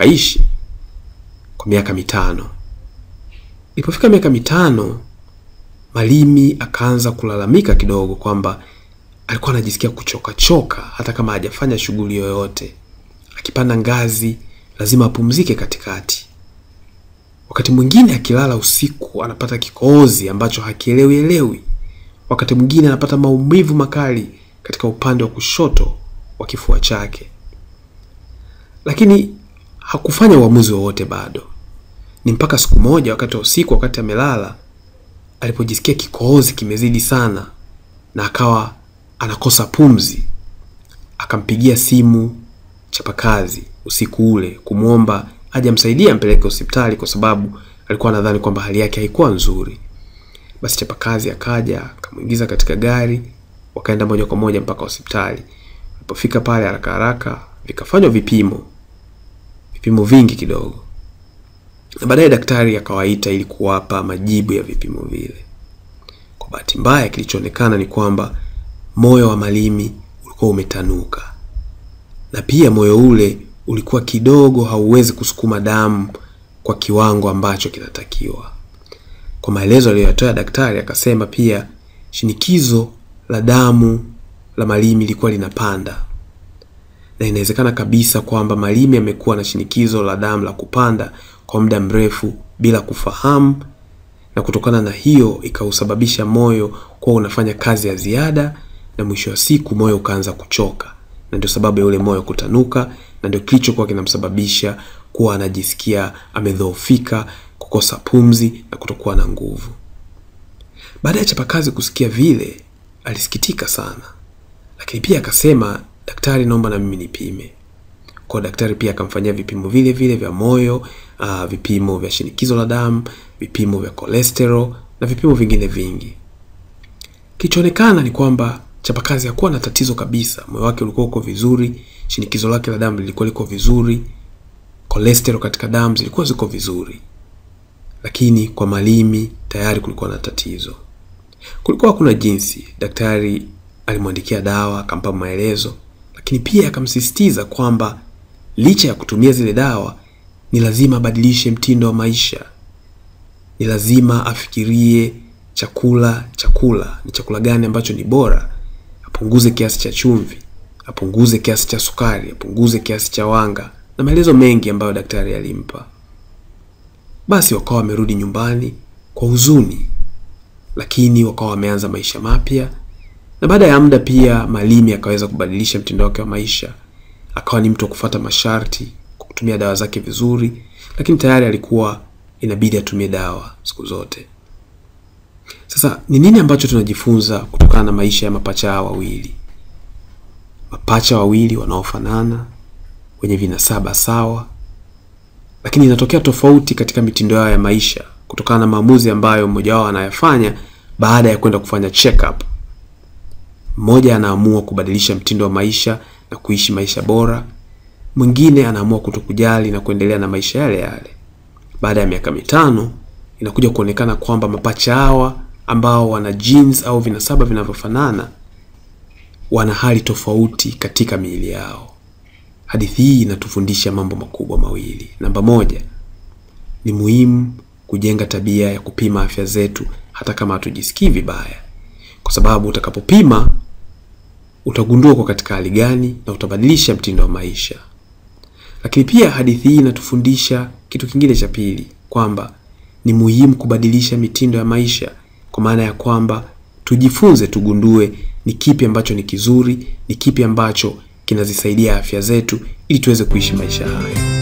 akaishi kwa miaka 5. Ilipofika miaka 5, Malimi akaanza kulalamika kidogo kwamba alikuwa anajisikia kuchoka hata kama hajafanya shughuli yoyote. Akipanda ngazi lazima apumzike katikati. Wakati mwingine akilala usiku anapata kikohozi ambacho hakielewi. Wakati mwingine anapata maumivu makali katika upande wa kushoto wa kifua chake. Lakini hakufanya uamuzi wowote bado. Ni mpaka siku moja wakati wa usiku, wakati amelala, alipojisikia kikohozi kimezidi sana na akawa anakosa pumzi, akampigia simu chapakazi usiku ule kumuomba aje amsaidie ampeleke hospitali, kwa sababu alikuwa anadhani kwamba hali yake haikuwa nzuri. Basi chapakazi akaja, akamuingiza katika gari, wakaenda moja kwa moja mpaka hospitali. Walipofika pale haraka vikafanywa vipimo vingi kidogo. Na baadaye daktari akawaita ili kuwapa majibu ya vipimo vile. Kwa bahati mbaya kilichoonekana ni kwamba moyo wa Malimi ulikuwa umetanuka. Na pia moyo ule ulikuwa kidogo hauwezi kusukuma damu kwa kiwango ambacho kinatakiwa. Kwa maelezo aliyotoa daktari, akasema pia shinikizo la damu la Malimi lilikuwa linapanda. Na inawezekana kabisa kwamba Malimi amekuwa na shinikizo la damu la kupanda kwa muda mrefu bila kufahamu, na kutokana na hiyo ikausababisha moyo kuwa unafanya kazi ya ziada, na mwisho wa siku moyo ukaanza kuchoka. Na ndio sababu ya ule moyo kutanuka, na ndio kilichokuwa kinamsababisha kuwa anajisikia amedhoofika, kukosa pumzi na kutokuwa na nguvu. Baada ya chapakazi kusikia vile, alisikitika sana. Lakini pia akasema, daktari, naomba na mimi nipime. Kwa daktari pia akamfanyia vipimo vile vya moyo, vipimo vya shinikizo la damu, vipimo vya cholesterol na vipimo vingine vingi. Kilichoonekana ni kwamba chapakazi hakuwa na tatizo kabisa. Moyo wake ulikuwa uko vizuri, shinikizo lake la damu lilikuwa liko vizuri, cholesterol katika damu zilikuwa ziko vizuri. Lakini kwa Malimi tayari kulikuwa na tatizo. Kulikuwa kuna jinsi. Daktari alimwandikia dawa, akampa maelezo, lakini pia akamsisitiza kwamba licha ya kutumia zile dawa ni lazima abadilishe mtindo wa maisha. Ni lazima afikirie chakula ni chakula gani ambacho ni bora. Apunguze kiasi cha chumvi, apunguze kiasi cha sukari, apunguze kiasi cha wanga, na maelezo mengi ambayo daktari alimpa. Basi wakawa wamerudi nyumbani kwa huzuni, lakini wakawa wameanza maisha mapya. Na baada ya muda pia Malimi akaweza kubadilisha mtindo wake wa maisha. Akawa ni mtu wa kufuata masharti, kutumia dawa zake vizuri, lakini tayari alikuwa inabidi atumie dawa siku zote. Sasa ni nini ambacho tunajifunza kutokana na maisha ya mapacha wawili? Mapacha wawili wanaofanana, wenye vinasaba sawa, lakini inatokea tofauti katika mitindo yao ya maisha kutokana na maamuzi ambayo mmoja wao anayafanya baada ya kwenda kufanya check up. Mmoja anaamua kubadilisha mtindo wa maisha na kuishi maisha bora. Mwingine anaamua kutokujali na kuendelea na maisha yale. Baada ya miaka 5 inakuja kuonekana kwamba mapacha hawa ambao wana genes au vinasaba vinavyofanana wana hali tofauti katika miili yao. Hadithi hii inatufundisha mambo makubwa mawili. Namba 1, ni muhimu kujenga tabia ya kupima afya zetu hata kama hatujisikii vibaya. Kwa sababu utakapopima utagundua kwa katika hali gani na utabadilisha mtindo wa maisha. Lakini pia hadithi hii inatufundisha kitu kingine cha pili, kwamba ni muhimu kubadilisha mitindo ya maisha, kwa maana ya kwamba tujifunze, tugundue ni kipi ambacho ni kizuri, ni kipi ambacho kinazisaidia afya zetu ili tuweze kuishi maisha haya.